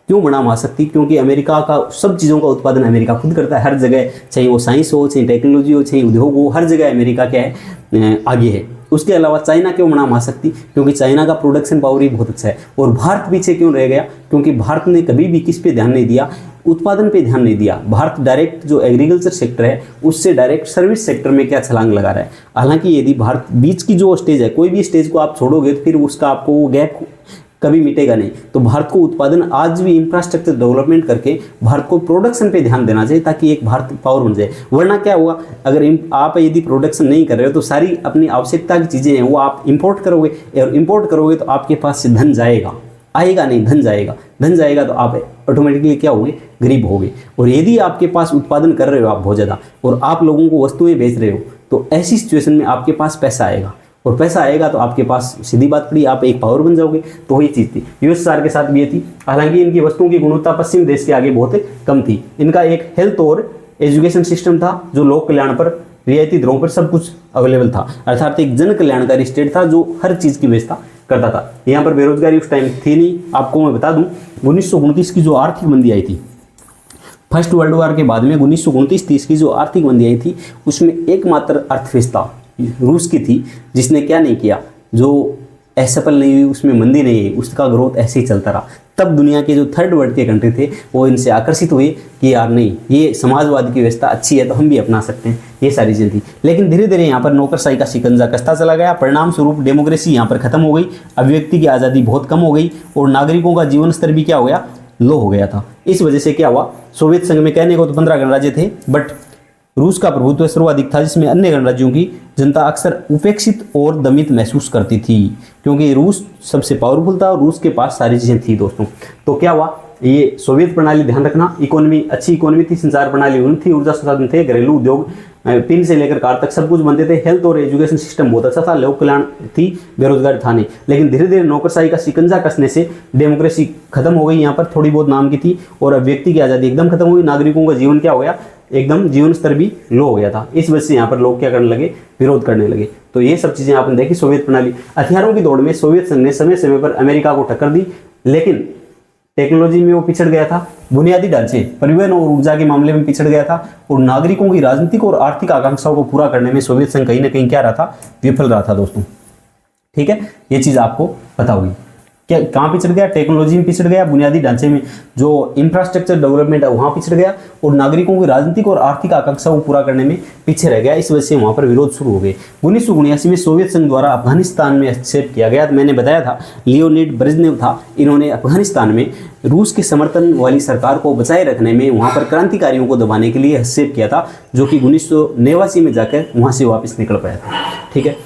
क्यों बना महाशक्ति? क्योंकि अमेरिका का सब चीज़ों का उत्पादन अमेरिका खुद करता है हर जगह, चाहे वो साइंस हो, चाहे टेक्नोलॉजी हो, चाहे उद्योग हो, हर जगह अमेरिका क्या है? आगे है। उसके अलावा चाइना क्यों बना महाशक्ति? क्योंकि चाइना का प्रोडक्शन पावर ही बहुत अच्छा है। और भारत पीछे क्यों रह गया? क्योंकि भारत ने कभी भी किस पे ध्यान नहीं दिया? उत्पादन पे ध्यान नहीं दिया। भारत डायरेक्ट जो एग्रीकल्चर सेक्टर है उससे डायरेक्ट सर्विस सेक्टर में क्या छलांग लगा रहा है। हालांकि यदि भारत बीच की जो स्टेज है, कोई भी स्टेज को आप छोड़ोगे तो फिर उसका आपको वो गैप कभी मिटेगा नहीं। तो भारत को उत्पादन आज भी इंफ्रास्ट्रक्चर डेवलपमेंट करके भारत को प्रोडक्शन पे ध्यान देना चाहिए, ताकि एक भारत पावर बन जाए। वरना क्या हुआ? अगर आप यदि प्रोडक्शन नहीं कर रहे हो तो सारी अपनी आवश्यकता की चीज़ें हैं वो आप इंपोर्ट करोगे, और इंपोर्ट करोगे तो आपके पास से धन जाएगा, आएगा नहीं, धन जाएगा। धन जाएगा तो आप ऑटोमेटिकली क्या होगे? गरीब होगे। और यदि आपके पास उत्पादन कर रहे हो आप बहुत ज़्यादा और आप लोगों को वस्तुएं बेच रहे हो, तो ऐसी सिचुएशन में आपके पास पैसा आएगा, और पैसा आएगा तो आपके पास सीधी बात पड़ी आप एक पावर बन जाओगे। तो वही चीज़ थी यूएसएसआर के साथ भी ये थी। हालांकि इनकी वस्तुओं की गुणवत्ता पश्चिम देश के आगे बहुत कम थी। इनका एक हेल्थ और एजुकेशन सिस्टम था जो लोक कल्याण पर रियायती दरों पर सब कुछ अवेलेबल था, अर्थात एक जन कल्याणकारी स्टेट था जो हर चीज़ की व्यवस्था करता था। यहाँ पर बेरोजगारी उस टाइम थी नहीं। आपको मैं बता दूँ 1929 की जो आर्थिक मंदी आई थी, फर्स्ट वर्ल्ड वॉर के बाद में 1929-30 की जो आर्थिक मंदी आई थी, उसमें एकमात्र अर्थव्यवस्था रूस की थी जिसने क्या नहीं किया, जो असफल नहीं हुई, उसमें मंदी नहीं हुई, उसका ग्रोथ ऐसे ही चलता रहा। तब दुनिया के जो थर्ड वर्ल्ड के कंट्री थे वो इनसे आकर्षित हुए कि यार नहीं, ये समाजवाद की व्यवस्था अच्छी है तो हम भी अपना सकते हैं। ये सारी चीज़ें थी। लेकिन धीरे धीरे यहाँ पर नौकरशाही का शिकंजा कसता चला गया। परिणाम स्वरूप डेमोक्रेसी यहाँ पर खत्म हो गई, अभिव्यक्ति की आज़ादी बहुत कम हो गई और नागरिकों का जीवन स्तर भी क्या हो गया? लो हो गया था। इस वजह से क्या हुआ? सोवियत संघ में कहने को तो 15 गणराज्य थे, बट रूस का प्रभुत्व सर्वाधिक था, जिसमें अन्य गणराज्यों की जनता अक्सर उपेक्षित और दमित महसूस करती थी, क्योंकि रूस सबसे पावरफुल था और रूस के पास सारी चीज़ें थी दोस्तों। तो क्या हुआ? ये सोवियत प्रणाली ध्यान रखना, इकोनॉमी अच्छी इकोनॉमी थी, संचार प्रणाली उन्नत थी, ऊर्जा संसाधन थे, घरेलू उद्योग पिन से लेकर कार तक सब कुछ बनते थे, हेल्थ और एजुकेशन सिस्टम बहुत अच्छा था, लोक कल्याण थी, बेरोजगार था नहीं। लेकिन धीरे धीरे नौकरशाही का शिकंजा कसने से डेमोक्रेसी खत्म हो गई, यहाँ पर थोड़ी बहुत नाम की थी, और अब व्यक्ति की आज़ादी एकदम खत्म हुई, नागरिकों का जीवन क्या हो गया? एकदम जीवन स्तर भी लो हो गया था। इस वजह से यहाँ पर लोग क्या करने लगे? विरोध करने लगे। तो ये सब चीज़ें आपने देखी। सोवियत प्रणाली, हथियारों की दौड़ में सोवियत संघ ने समय समय पर अमेरिका को टक्कर दी, लेकिन टेक्नोलॉजी में वो पिछड़ गया था, बुनियादी ढांचे, परिवहन और ऊर्जा के मामले में पिछड़ गया था, और नागरिकों की राजनीतिक और आर्थिक आकांक्षाओं को पूरा करने में सोवियत संघ कहीं ना कहीं क्या रहा था? विफल रहा था दोस्तों। ठीक है, ये चीज़ आपको पता होगी। क्या कहाँ पिछड़ गया? टेक्नोलॉजी में पिछड़ गया, बुनियादी ढांचे में जो इंफ्रास्ट्रक्चर डेवलपमेंट है वहाँ पिछड़ गया, और नागरिकों की राजनीतिक और आर्थिक आकांक्षाओं को पूरा करने में पीछे रह गया। इस वजह से वहाँ पर विरोध शुरू हो गए। 1979 में सोवियत संघ द्वारा अफगानिस्तान में हस्तक्षेप किया गया। मैंने बताया था लियोनिड ब्रेजनेव था, इन्होंने अफगानिस्तान में रूस के समर्थन वाली सरकार को बचाए रखने में वहाँ पर क्रांतिकारियों को दबाने के लिए हस्तक्षेप किया था, जो कि 1989 में जाकर वहाँ से वापस निकल पाया था। ठीक है,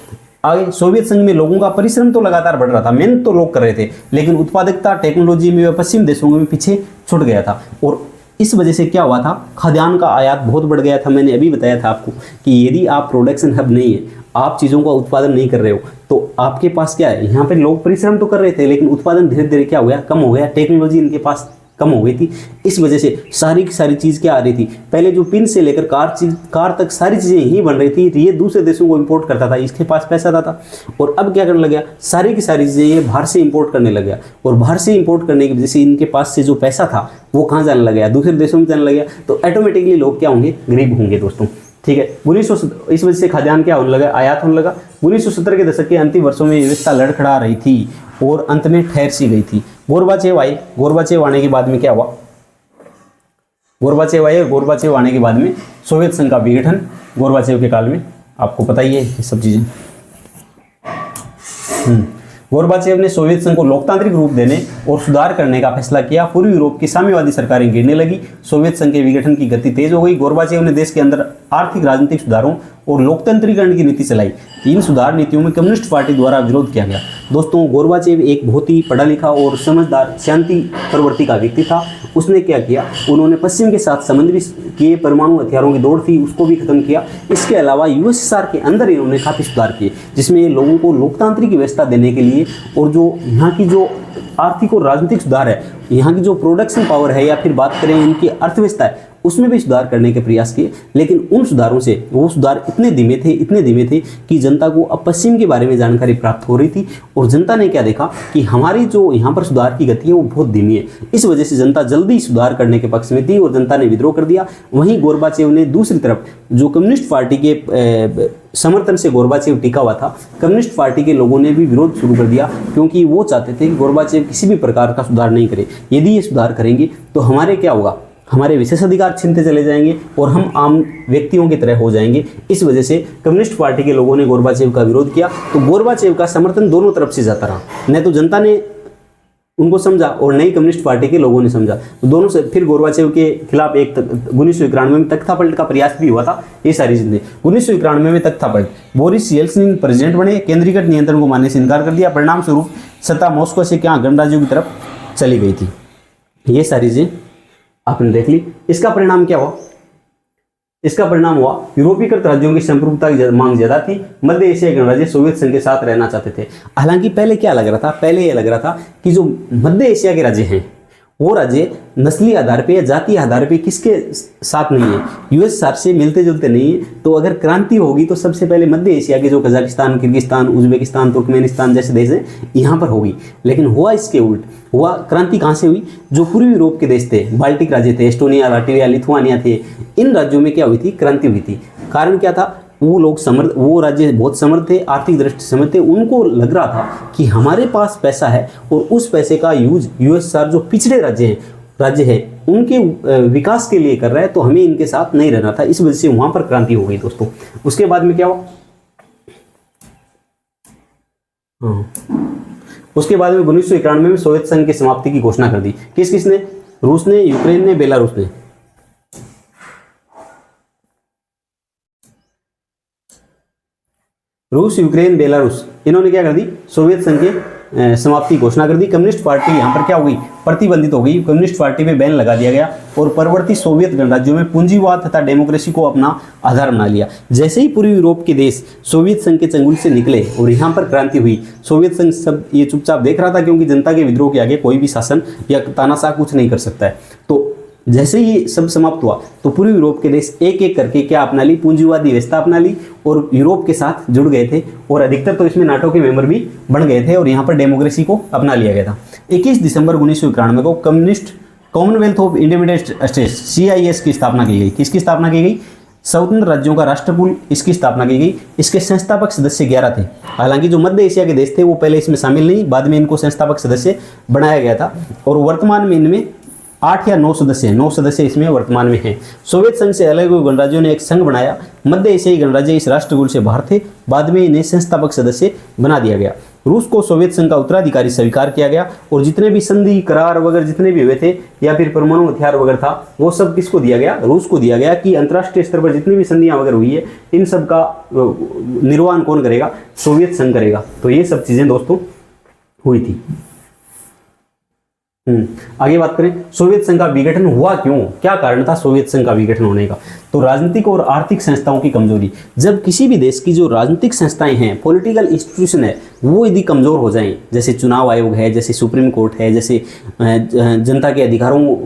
आगे सोवियत संघ में लोगों का परिश्रम तो लगातार बढ़ रहा था, मेहनत तो लोग कर रहे थे, लेकिन उत्पादकता टेक्नोलॉजी में व पश्चिम देशों में पीछे छूट गया था। और इस वजह से क्या हुआ था, खाद्यान्न का आयात बहुत बढ़ गया था। मैंने अभी बताया था आपको कि यदि आप प्रोडक्शन हब नहीं है, आप चीज़ों का उत्पादन नहीं कर रहे हो, तो आपके पास क्या है, यहाँ पे लोग परिश्रम तो कर रहे थे लेकिन उत्पादन धीरे धीरे क्या हो गया, कम हो गया। टेक्नोलॉजी इनके पास कम हो गई थी। इस वजह से सारी की सारी चीज़ क्या आ रही थी, पहले जो पिन से लेकर कार तक सारी चीज़ें ही बन रही थी, ये दूसरे देशों को इंपोर्ट करता था, इसके पास पैसा था। और अब क्या करने लग गया, सारी की सारी चीज़ें ये बाहर से इंपोर्ट करने लग गया। और बाहर से इंपोर्ट करने की वजह से इनके पास से जो पैसा था वो कहाँ जाने लग गया, दूसरे देशों में जाने लग गया। तो ऑटोमेटिकली लोग क्या होंगे, गरीब होंगे दोस्तों। ठीक है, 1970 इस वजह से खाद्यान्न क्या होने लगा, आयात होने लगा। 1970 के दशक के अंतिम वर्षों में व्यवस्था लड़खड़ा रही थी और अंत में ठहर सी गई थी। गोरबाचेव आए, गोरबाचेव आने के बाद में क्या हुआ, गोरबाचेव आए और गोरबाचेव आने के बाद में सोवियत संघ का विघटन गोरबाचेव के काल में, आपको पता ही है ये सब चीज़ें। गोरबाचेव ने सोवियत संघ को लोकतांत्रिक रूप देने और सुधार करने का फैसला किया। पूर्वी यूरोप की साम्यवादी सरकारें गिरने लगी, सोवियत संघ के विघटन की गति तेज हो गई। गोरबाचेव ने देश के अंदर आर्थिक राजनीतिक सुधारों और लोकतंत्रीकरण की नीति चलाई। इन सुधार नीतियों में कम्युनिस्ट पार्टी द्वारा विरोध किया गया। दोस्तों, गोरबाचेव एक बहुत ही पढ़ा लिखा और समझदार शांति प्रवृत्ति का व्यक्ति था। उसने क्या किया, उन्होंने पश्चिम के साथ संबंध भी किए, परमाणु हथियारों की दौड़ थी उसको भी खत्म किया। इसके अलावा यूएसएसआर के अंदर इन्होंने काफ़ी सुधार किए, जिसमें लोगों को लोकतांत्रिक व्यवस्था देने के लिए और जो यहाँ की जो आर्थिक और राजनीतिक सुधार है, यहाँ की जो प्रोडक्शन पावर है, या फिर बात करें इनकी अर्थव्यवस्था है, उसमें भी सुधार करने के प्रयास किए। लेकिन उन सुधारों से वो सुधार इतने धीमे थे कि जनता को अब पश्चिम के बारे में जानकारी प्राप्त हो रही थी। और जनता ने क्या देखा कि हमारी जो यहाँ पर सुधार की गति है वो बहुत धीमी है। इस वजह से जनता जल्दी सुधार करने के पक्ष में थी और जनता ने विद्रोह कर दिया। वहीं गोरबाचेव ने दूसरी तरफ जो कम्युनिस्ट पार्टी के समर्थन से गोरबाचेव टिका हुआ था, कम्युनिस्ट पार्टी के लोगों ने भी विरोध शुरू कर दिया, क्योंकि वो चाहते थे कि गोरबाचेव किसी भी प्रकार का सुधार नहीं करे। यदि ये सुधार करेंगे तो हमारे क्या होगा, हमारे विशेष अधिकार छीनते चले जाएंगे और हम आम व्यक्तियों की तरह हो जाएंगे। इस वजह से कम्युनिस्ट पार्टी के लोगों ने गोरबाचेव का विरोध किया। तो गोरबाचेव का समर्थन दोनों तरफ से जाता रहा, न तो जनता ने उनको समझा और नई कम्युनिस्ट पार्टी के लोगों ने समझा। तो दोनों से फिर गोरबाचेव के खिलाफ एक 1991 में तख्तापलट का प्रयास भी हुआ था। ये सारी चीजें 1991 में तख्तापलट, बोरिस येल्त्सिन प्रेसिडेंट बने, केंद्रीकृत नियंत्रण को मानने से इनकार कर दिया। परिणाम स्वरूप सत्ता मॉस्को से क्या गणराज्यों की तरफ चली गई थी। ये सारी चीजें आपने देख ली। इसका परिणाम क्या हुआ, इसका परिणाम हुआ यूरोपीकृत राज्यों की संप्रभुता की मांग ज्यादा थी। मध्य एशियाई गणराज्य सोवियत संघ के साथ रहना चाहते थे। हालांकि पहले क्या लग रहा था, पहले ये लग रहा था कि जो मध्य एशिया के राज्य हैं वो राज्य नस्ली आधार पे या जातीय आधार पे किसके साथ नहीं है, यूएसएसआर से मिलते जुलते नहीं है। तो अगर क्रांति होगी तो सबसे पहले मध्य एशिया के जो कजाकिस्तान, किर्गिस्तान, उज्बेकिस्तान, तुर्कमेनिस्तान जैसे देश हैं यहाँ पर होगी। लेकिन हुआ इसके उल्ट, हुआ क्रांति कहाँ से हुई, जो पूर्वी यूरोप के देश थे, बाल्टिक राज्य थे, एस्टोनिया, लाटविया, लिथुआनिया थे, इन राज्यों में क्या हुई थी, क्रांति हुई थी। कारण क्या था, वो लोग समृद्ध, वो राज्य बहुत समृद्ध थे, आर्थिक दृष्टि से समृद्ध थे। उनको लग रहा था कि हमारे पास पैसा है और उस पैसे का यूज यूएसएसआर जो पिछड़े राज्य है उनके विकास के लिए कर रहा है, तो हमें इनके साथ नहीं रहना था। इस वजह से वहां पर क्रांति हो गई दोस्तों। उसके बाद में क्या हुआ, उसके बाद में 1991 में सोवियत संघ की समाप्ति की घोषणा कर दी। किसने, रूस ने, यूक्रेन ने, बेलारूस ने। रूस, यूक्रेन, बेलारूस, इन्होंने क्या कर दी, सोवियत संघ के समाप्ति घोषणा कर दी। कम्युनिस्ट पार्टी यहाँ पर क्या हो गई, प्रतिबंधित हो गई। कम्युनिस्ट पार्टी पे बैन लगा दिया गया और परवर्ती सोवियत गणराज्यों में पूंजीवाद तथा डेमोक्रेसी को अपना आधार बना लिया। जैसे ही पूर्वी यूरोप के देश सोवियत संघ के चंगुल से निकले और यहाँ पर क्रांति हुई, सोवियत संघ सब ये चुपचाप देख रहा था, क्योंकि जनता के विद्रोह के आगे कोई भी शासन या तानाशाह कुछ नहीं कर सकता है। तो जैसे ही सब समाप्त हुआ तो पूर्वी यूरोप के देश एक एक करके क्या अपना ली, पूंजीवादी व्यवस्था अपना ली और यूरोप के साथ जुड़ गए थे। और अधिकतर तो इसमें नाटो के मेंबर भी बन गए थे और यहाँ पर डेमोक्रेसी को अपना लिया गया था। 21 दिसंबर 1991 को Commonwealth of independent states CIS की स्थापना की गई। किसकी स्थापना की गई, स्वतंत्र राज्यों का राष्ट्रकुल, इसकी स्थापना की गई। इसके संस्थापक सदस्य 11 थे। हालांकि जो मध्य एशिया के देश थे वो पहले इसमें शामिल नहीं, बाद में इनको संस्थापक सदस्य बनाया गया था। और वर्तमान में इनमें 8 या 9 सदस्य हैं, 9 सदस्य इसमें वर्तमान में हैं। सोवियत संघ से अलग हुए गणराज्यों ने एक संघ बनाया। मध्य एशियाई गणराज्य इस राष्ट्रकुल से बाहर थे, बाद में इन्हें संस्थापक सदस्य बना दिया गया। रूस को सोवियत संघ का उत्तराधिकारी स्वीकार किया गया और जितने भी संधि करार वगैरह जितने भी हुए थे या फिर परमाणु हथियार वगैरह था वो सब किसको दिया गया, रूस को दिया गया कि अंतर्राष्ट्रीय स्तर पर जितनी भी संधियां वगैरह हुई है इन सब का निर्वहन कौन करेगा, सोवियत संघ करेगा। तो ये सब चीजें दोस्तों हुई थी। आगे बात करें सोवियत संघ का विघटन हुआ क्यों, क्या कारण था सोवियत संघ का विघटन होने का। तो राजनीतिक और आर्थिक संस्थाओं की कमजोरी। जब किसी भी देश की जो राजनीतिक संस्थाएं हैं, पॉलिटिकल इंस्टीट्यूशन है, वो यदि कमजोर हो जाएं, जैसे चुनाव आयोग है, जैसे सुप्रीम कोर्ट है, जैसे जनता के अधिकारों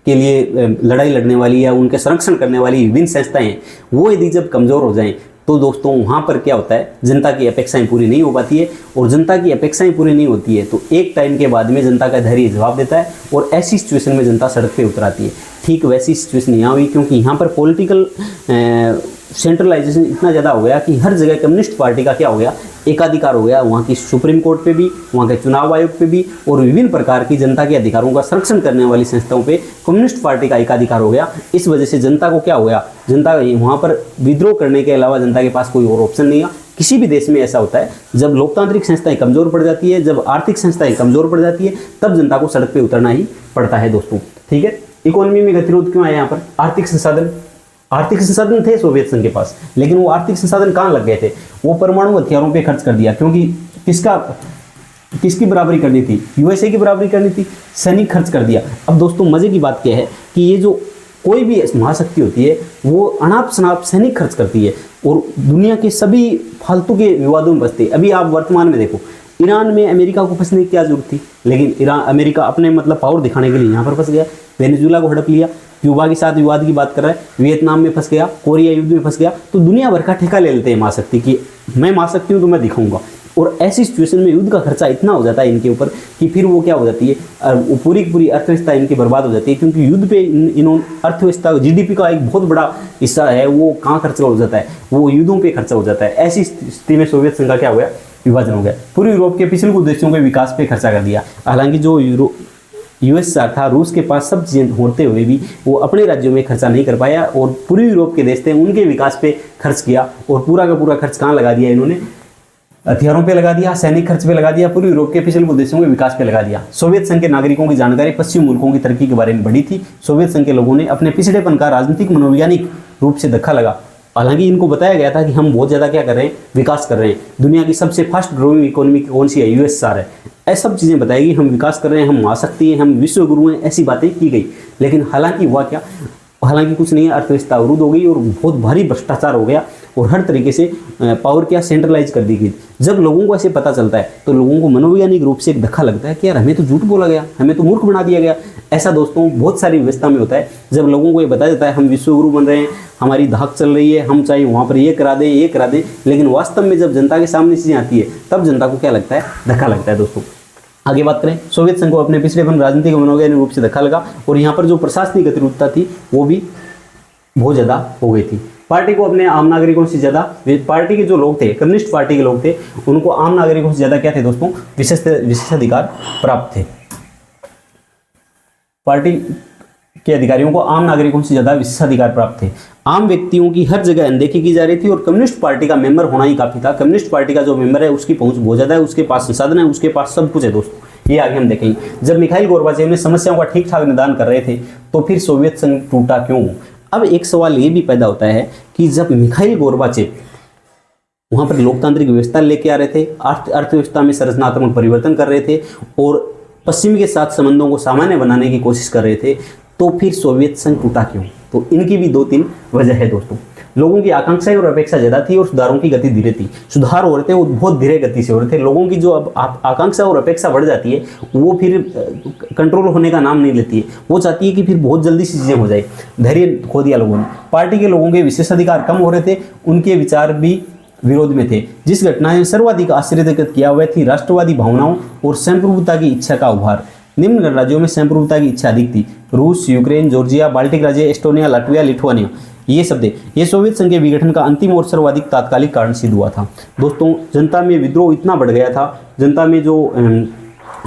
के लिए लड़ाई लड़ने वाली या उनके संरक्षण करने वाली विभिन्न संस्थाएं हैं, वो यदि जब कमजोर हो जाएं तो दोस्तों वहाँ पर क्या होता है, जनता की अपेक्षाएं पूरी नहीं हो पाती है। और जनता की अपेक्षाएं पूरी नहीं होती है तो एक टाइम के बाद में जनता का धैर्य जवाब देता है और ऐसी सिचुएशन में जनता सड़क पे उतर आती है। ठीक वैसी सिचुएशन यहाँ हुई, क्योंकि यहाँ पर पॉलिटिकल सेंट्रलाइजेशन इतना ज़्यादा हो गया कि हर जगह कम्युनिस्ट पार्टी का क्या हो गया, एकाधिकार हो गया। वहाँ की सुप्रीम कोर्ट पे भी, वहाँ के चुनाव आयोग पे भी और विभिन्न प्रकार की जनता के अधिकारों का संरक्षण करने वाली संस्थाओं पे कम्युनिस्ट पार्टी का एकाधिकार हो गया। इस वजह से जनता को क्या हो गया, जनता वहाँ पर विद्रोह करने के अलावा जनता के पास कोई और ऑप्शन नहीं है। किसी भी देश में ऐसा होता है, जब लोकतांत्रिक संस्थाएं कमजोर पड़ जाती है, जब आर्थिक संस्थाएं कमजोर पड़ जाती है, तब जनता को सड़क पे उतरना ही पड़ता है दोस्तों। ठीक है, इकोनॉमी में गतिरोध क्यों आया यहाँ पर, आर्थिक संसाधन थे सोवियत संघ के पास, लेकिन वो आर्थिक संसाधन कहाँ लग गए थे, वो परमाणु हथियारों पे खर्च कर दिया। क्योंकि किसकी बराबरी करनी थी, यूएसए की बराबरी करनी थी, सैनिक खर्च कर दिया। अब दोस्तों मजे की बात क्या है कि ये जो कोई भी महाशक्ति होती है वो अनाप शनाप सैनिक खर्च करती है और दुनिया के सभी फालतू के विवादों में फंसती है। अभी आप वर्तमान में देखो, ईरान में अमेरिका को फंसने की क्या जरूरत थी, लेकिन अमेरिका अपने मतलब पावर दिखाने के लिए यहाँ पर फंस गया, वेनेजुएला को हड़प लिया, क्यूबा के साथ विवाद की बात कर रहा है, वियतनाम में फंस गया, कोरिया युद्ध में फंस गया। तो दुनिया भर का ठेका ले लेते हैं महाशक्ति की, मैं महाशक्ति हूँ तो मैं दिखाऊंगा। और ऐसी सिचुएशन में युद्ध का खर्चा इतना हो जाता है इनके ऊपर कि फिर वो क्या हो जाती है, पूरी की पूरी अर्थव्यवस्था इनकी बर्बाद हो जाती है। क्योंकि युद्ध पे इन्होंने अर्थव्यवस्था जीडीपी का एक बहुत बड़ा हिस्सा है वो कहाँ खर्चा हो जाता है, वो युद्धों पे खर्चा हो जाता है। ऐसी स्थिति में सोवियत संघ का क्या हो गया, विभाजन हो गया। पूर्व यूरोप के पिछले कुछ देशों के विकास पे खर्चा कर दिया। हालांकि जो यूएसएसआर था, रूस के पास सब चीज़ें होते हुए भी वो अपने राज्यों में खर्चा नहीं कर पाया और पूर्वी यूरोप के देश थे उनके विकास पे खर्च किया। और पूरा का पूरा खर्च कहाँ लगा दिया इन्होंने, हथियारों पे लगा दिया, सैनिक खर्च पे लगा दिया, पूर्वी यूरोप के पिछले कुछ देशों के विकास पे लगा दिया। सोवियत संघ के नागरिकों की जानकारी पश्चिमी मुल्कों की तरक्की के बारे में बढ़ी थी। सोवियत संघ के लोगों ने अपने पिछड़ेपन का राजनीतिक मनोवैज्ञानिक रूप से धक्का लगा। हालांकि इनको बताया गया था कि हम बहुत ज़्यादा क्या कर रहे हैं, विकास कर रहे हैं, दुनिया की सबसे फास्ट ग्रोइंग इकोनॉमी कौन सी है, यूएसएसआर है, ऐसा सब चीज़ें बताएगी, हम विकास कर रहे हैं, हम महाशक्ति हैं, हम विश्व गुरु हैं, ऐसी बातें की गई। लेकिन हालांकि हुआ क्या, हालांकि कुछ नहीं है, अर्थव्यवस्था अवरुद्ध हो गई और बहुत भारी भ्रष्टाचार हो गया और हर तरीके से पावर क्या सेंट्रलाइज कर दी गई। जब लोगों को ऐसे पता चलता है तो लोगों को मनोवैज्ञानिक रूप से एक धक्का लगता है कि यार हमें तो झूठ बोला गया, हमें तो मूर्ख बना दिया गया। ऐसा दोस्तों बहुत सारी व्यवस्था में होता है। जब लोगों को ये बताया जाता है हम विश्वगुरु बन रहे हैं, हमारी धाक चल रही है, हम चाहे वहाँ पर ये करा दें ये करा दें, लेकिन वास्तव में जब जनता के सामने चीज़ें आती है तब जनता को क्या लगता है, धक्का लगता है दोस्तों। आगे बात करें, सोवियत संघ को अपने पिछड़ेपन राजनीतिक मनोवैज्ञानिक रूप से धक्का लगा और यहाँ पर जो प्रशासनिक गतिरोधता थी वो भी बहुत ज़्यादा हो गई थी। पार्टी को अपने आम नागरिकों से ज़्यादा, पार्टी के जो लोग थे, कम्युनिस्ट पार्टी के लोग थे, उनको आम नागरिकों से ज़्यादा क्या थे दोस्तों, विशेषाधिकार प्राप्त थे। पार्टी के अधिकारियों को आम नागरिकों से ज़्यादा विशेषाधिकार प्राप्त थे। आम व्यक्तियों की हर जगह अनदेखी की जा रही थी और कम्युनिस्ट पार्टी का मेंबर होना ही काफ़ी था। कम्युनिस्ट पार्टी का जो मेंबर है उसकी पहुंच बहुत ज़्यादा है, उसके पास संसाधन है, उसके पास सब कुछ है दोस्तों। ये आगे हम देखेंगे। जब मिखाइल गोर्बाचेव ने समस्याओं का ठीक ठाक निदान कर रहे थे तो फिर सोवियत संघ टूटा क्यों। अब एक सवाल ये भी पैदा होता है कि जब मिखाइल गोर्बाचेव वहाँ पर लोकतांत्रिक व्यवस्था लेके आ रहे थे, अर्थव्यवस्था में संरचनात्मक परिवर्तन कर रहे थे और पश्चिम के साथ संबंधों को सामान्य बनाने की कोशिश कर रहे थे, तो फिर सोवियत संघ टूटा क्यों। तो इनकी भी 2-3 वजह है दोस्तों। लोगों की आकांक्षाएं और अपेक्षा ज़्यादा थी और सुधारों की गति धीरे थी। सुधार हो रहे थे वो बहुत धीरे गति से हो रहे थे। लोगों की जो अब आकांक्षा और अपेक्षा बढ़ जाती है वो फिर कंट्रोल होने का नाम नहीं लेती है, वो चाहती है कि फिर बहुत जल्दी से चीज़ें हो जाए। धैर्य खो दिया लोगों ने। पार्टी के लोगों के विशेषाधिकार कम हो रहे थे, उनके विचार भी विरोध में थे। जिस घटना ने सर्वाधिक आश्चर्यचकित किया वह थी राष्ट्रवादी भावनाओं और संप्रभुता की इच्छा का उभार। निम्न राज्यों में संप्रभुता की इच्छा अधिक थी: रूस, यूक्रेन, जॉर्जिया, बाल्टिक राज्य, एस्टोनिया, लाटविया, लिथुआनिया। ये शब्द, ये सोवियत संघ के विघटन का अंतिम और सर्वाधिक तात्कालिक कारण सिद्ध हुआ था। दोस्तों जनता में विद्रोह इतना बढ़ गया था, जनता में जो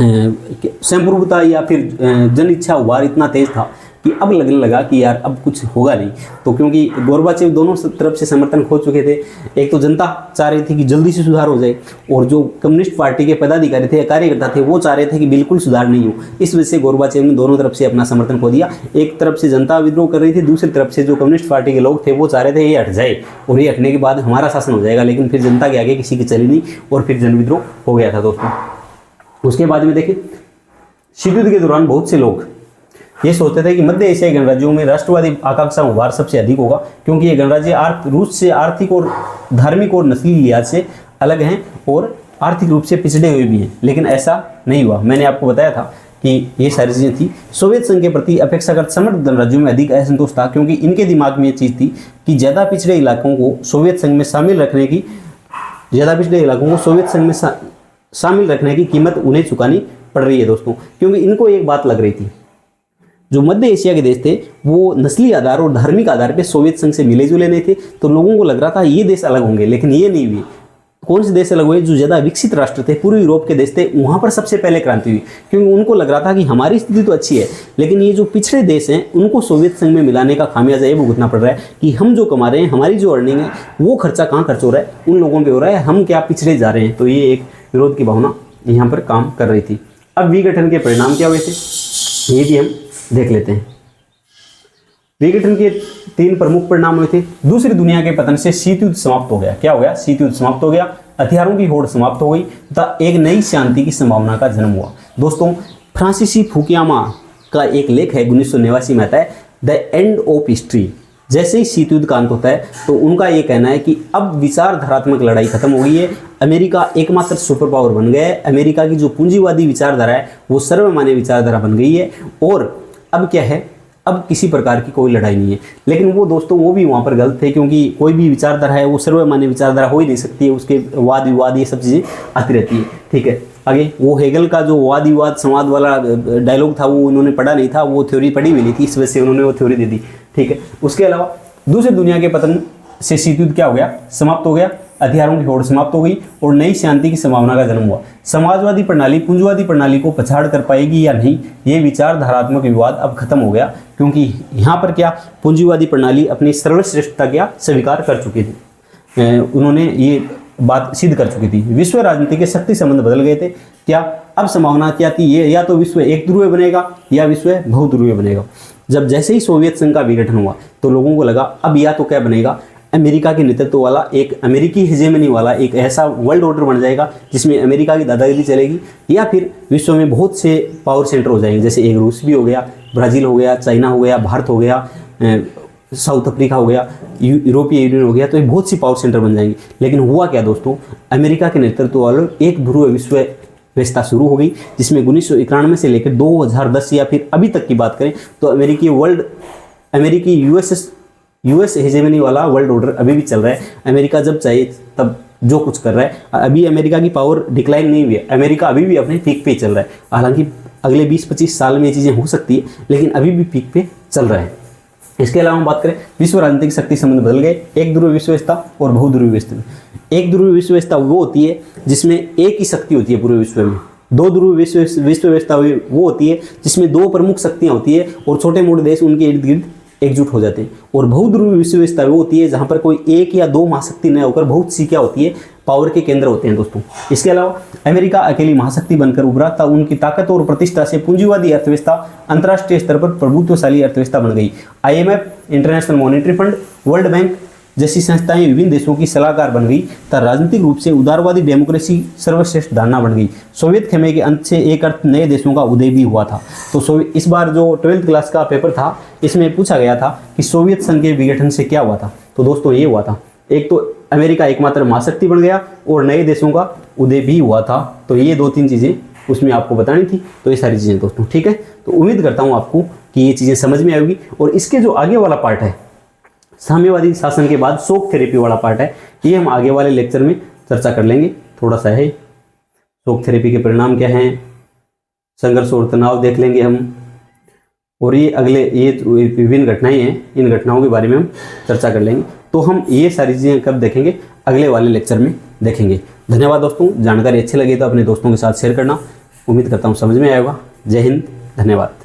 संप्रभुता या फिर जन इच्छा उभार इतना तेज था कि अब लगने लगा कि यार अब कुछ होगा नहीं। तो क्योंकि गोरबाचेव दोनों तरफ से समर्थन खो चुके थे, एक तो जनता चाह रही थी कि जल्दी से सुधार हो जाए, और जो कम्युनिस्ट पार्टी के पदाधिकारी थे, कार्यकर्ता थे, वो चाह रहे थे कि बिल्कुल सुधार नहीं हो। इस वजह से गोरबाचेव ने दोनों तरफ से अपना समर्थन खो दिया। एक तरफ से जनता विद्रोह कर रही थी, दूसरी तरफ से जो कम्युनिस्ट पार्टी के लोग थे वो चाह रहे थे ये हट जाए, और ये हटने के बाद हमारा शासन हो जाएगा। लेकिन फिर जनता के आगे किसी की चली नहीं, और फिर जन विद्रोह हो गया था दोस्तों। उसके बाद में देखिए, शीत युद्ध के दौरान बहुत से लोग ये सोचते थे कि मध्य एशियाई गणराज्यों में राष्ट्रवादी आकांक्षा उभार सबसे अधिक होगा, क्योंकि ये गणराज्य रूस से आर्थिक और धार्मिक और नस्ली लिहाज से अलग हैं और आर्थिक रूप से पिछड़े हुए भी हैं। लेकिन ऐसा नहीं हुआ। मैंने आपको बताया था कि ये सारी चीज़ें थी। सोवियत संघ के प्रति अपेक्षाकृत समृद्ध गणराज्यों में अधिक असंतोष था, क्योंकि इनके दिमाग में ये चीज़ थी कि ज़्यादा पिछड़े इलाकों को सोवियत संघ में शामिल रखने की कीमत उन्हें चुकानी पड़ रही है दोस्तों। क्योंकि इनको एक बात लग रही थी, जो मध्य एशिया के देश थे वो नस्ली आधार और धार्मिक आधार पे सोवियत संघ से मिले जुले नहीं थे, तो लोगों को लग रहा था ये देश अलग होंगे, लेकिन ये नहीं हुए। कौन से देश अलग हुए? जो ज़्यादा विकसित राष्ट्र थे, पूर्वी यूरोप के देश थे, वहाँ पर सबसे पहले क्रांति हुई, क्योंकि उनको लग रहा था कि हमारी स्थिति तो अच्छी है, लेकिन ये जो पिछड़े देश हैं उनको सोवियत संघ में मिलाने का खामियाजा ये भुगतना पड़ रहा है कि हम जो कमा रहे हैं, हमारी जो अर्निंग है, वो खर्चा कहाँ खर्च हो रहा है, उन लोगों पे हो रहा है, हम क्या पिछड़े जा रहे हैं। तो ये एक विरोध की भावना यहाँ पर काम कर रही थी। अब विघटन के परिणाम क्या हुए थे ये भी हम देख लेते हैं। विघटन के 3 प्रमुख परिणाम हुए थे। दूसरी दुनिया के पतन से शीत युद्ध समाप्त हो गया। क्या हो गया? शीत युद्ध समाप्त हो गया, हथियारों की होड़ समाप्त हो गई तथा एक नई शांति की संभावना का जन्म हुआ। दोस्तों, फ्रांसीसी फुकुयामा का एक लेख है 1989 में आता है, द एंड ऑफ हिस्ट्री। जैसे ही शीत युद्ध का अंत होता है तो उनका ये कहना है कि अब विचारधारात्मक लड़ाई खत्म हो गई है, अमेरिका एकमात्र सुपर पावर बन गया है, अमेरिका की जो पूंजीवादी विचारधारा है वो सर्वमान्य विचारधारा बन गई है, और अब क्या है, अब किसी प्रकार की कोई लड़ाई नहीं है। लेकिन वो दोस्तों, वो भी वहाँ पर गलत थे, क्योंकि कोई भी विचारधारा है वो सर्वमान्य विचारधारा हो ही नहीं सकती है, उसके वाद विवाद ये सब चीज़ें आती रहती है। ठीक है, आगे वो हेगल का जो वाद विवाद संवाद वाला डायलॉग था वो उन्होंने पढ़ा नहीं था, वो थ्योरी पढ़ी हुई नहीं थी, इस वजह से उन्होंने वो थ्योरी दे दी। ठीक है, उसके अलावा दूसरी दुनिया के पतन से शीत युद्ध क्या हो गया? समाप्त हो गया, हथियारों की होड़ समाप्त हो गई और नई शांति की संभावना का जन्म हुआ। समाजवादी प्रणाली पूंजीवादी प्रणाली को पछाड़ कर पाएगी या नहीं, ये विचारधारात्मक विवाद अब खत्म हो गया, क्योंकि यहाँ पर क्या, पूंजीवादी प्रणाली अपनी सर्वश्रेष्ठता क्या स्वीकार कर चुकी थी, उन्होंने ये बात सिद्ध कर चुकी थी। विश्व राजनीति के शक्ति संबंध बदल गए थे। क्या अब संभावना क्या थी? ये या तो विश्व एक ध्रुवीय बनेगा या विश्व बहुध्रुवीय बनेगा। जब जैसे ही सोवियत संघ का विघटन हुआ तो लोगों को लगा अब या तो क्या बनेगा, अमेरिका के नेतृत्व वाला एक अमेरिकी हेजेमनी वाला एक ऐसा वर्ल्ड ऑर्डर बन जाएगा जिसमें अमेरिका की दादागिरी चलेगी, या फिर विश्व में बहुत से पावर सेंटर हो जाएंगे, जैसे एक रूस भी हो गया, ब्राज़ील हो गया, चाइना हो गया, भारत हो गया, साउथ अफ्रीका हो गया, यूरोपीय यूनियन हो गया, तो ये बहुत सी पावर सेंटर बन जाएंगे। लेकिन हुआ क्या दोस्तों, अमेरिका के नेतृत्व वालों एक ध्रुव विश्व व्यवस्था शुरू हो गई, जिसमें 1991 से लेकर 2010 या फिर अभी तक की बात करें तो अमेरिकी यूएस हेजेमनी वाला वर्ल्ड ऑर्डर अभी भी चल रहा है। अमेरिका जब चाहिए तब जो कुछ कर रहा है। अभी अमेरिका की पावर डिक्लाइन नहीं हुई है, अमेरिका अभी भी अपने पीक पे चल रहा है। हालांकि अगले 20-25 साल में ये चीज़ें हो सकती है, लेकिन अभी भी पीक पे चल रहा है। इसके अलावा हम बात करें, विश्व राजनीतिक शक्ति संबंध बदल गए, एक ध्रुवीय विश्व व्यवस्था और बहुध्रुवीय व्यवस्था। एक ध्रुवीय विश्व व्यवस्था वो होती है जिसमें एक ही शक्ति होती है पूरे विश्व में। दो ध्रुवीय विश्व व्यवस्था वो होती है जिसमें 2 प्रमुख शक्तियाँ होती है और छोटे मोटे देश उनके इर्द गिर्द एकजुट हो जाते हैं। और बहुध्रुवीय विश्व व्यवस्था वो होती है जहाँ पर कोई एक या 2 महाशक्ति न होकर बहुत सी क्या होती है, पावर के केंद्र होते हैं दोस्तों। इसके अलावा अमेरिका अकेली महाशक्ति बनकर उभरा था, उनकी ताकत और प्रतिष्ठा से पूंजीवादी अर्थव्यवस्था अंतर्राष्ट्रीय स्तर पर प्रभुत्वशाली अर्थव्यवस्था बन गई। IMF, international monetary fund, world bank जैसी संस्थाएं विभिन्न देशों की सलाहकार बन गई तथा राजनीतिक रूप से उदारवादी डेमोक्रेसी सर्वश्रेष्ठ धारणा बन गई। सोवियत खेमे के अंत से एक अर्थ नए देशों का उदय भी हुआ था। तो इस बार जो 12th क्लास का पेपर था इसमें पूछा गया था कि सोवियत संघ के विघटन से क्या हुआ था। तो दोस्तों ये हुआ था, एक तो अमेरिका एकमात्र महाशक्ति बन गया और नए देशों का उदय भी हुआ था। तो ये 2-3 चीज़ें उसमें आपको बतानी थी। तो ये सारी चीज़ें दोस्तों, ठीक है। तो उम्मीद करता हूँ आपको कि ये चीज़ें समझ में आएगी। और इसके जो आगे वाला पार्ट है, साम्यवादी शासन के बाद शॉक थेरेपी वाला पार्ट है, ये हम आगे वाले लेक्चर में चर्चा कर लेंगे। थोड़ा सा है शॉक थेरेपी के परिणाम क्या हैं, संघर्ष और तनाव देख लेंगे हम, और ये विभिन्न घटनाएं हैं, इन घटनाओं के बारे में हम चर्चा कर लेंगे। तो हम ये सारी चीज़ें कब देखेंगे, अगले वाले लेक्चर में देखेंगे। धन्यवाद दोस्तों, जानकारी अच्छी लगी तो अपने दोस्तों के साथ शेयर करना। उम्मीद करता हूँ समझ में आएगा। जय हिंद, धन्यवाद।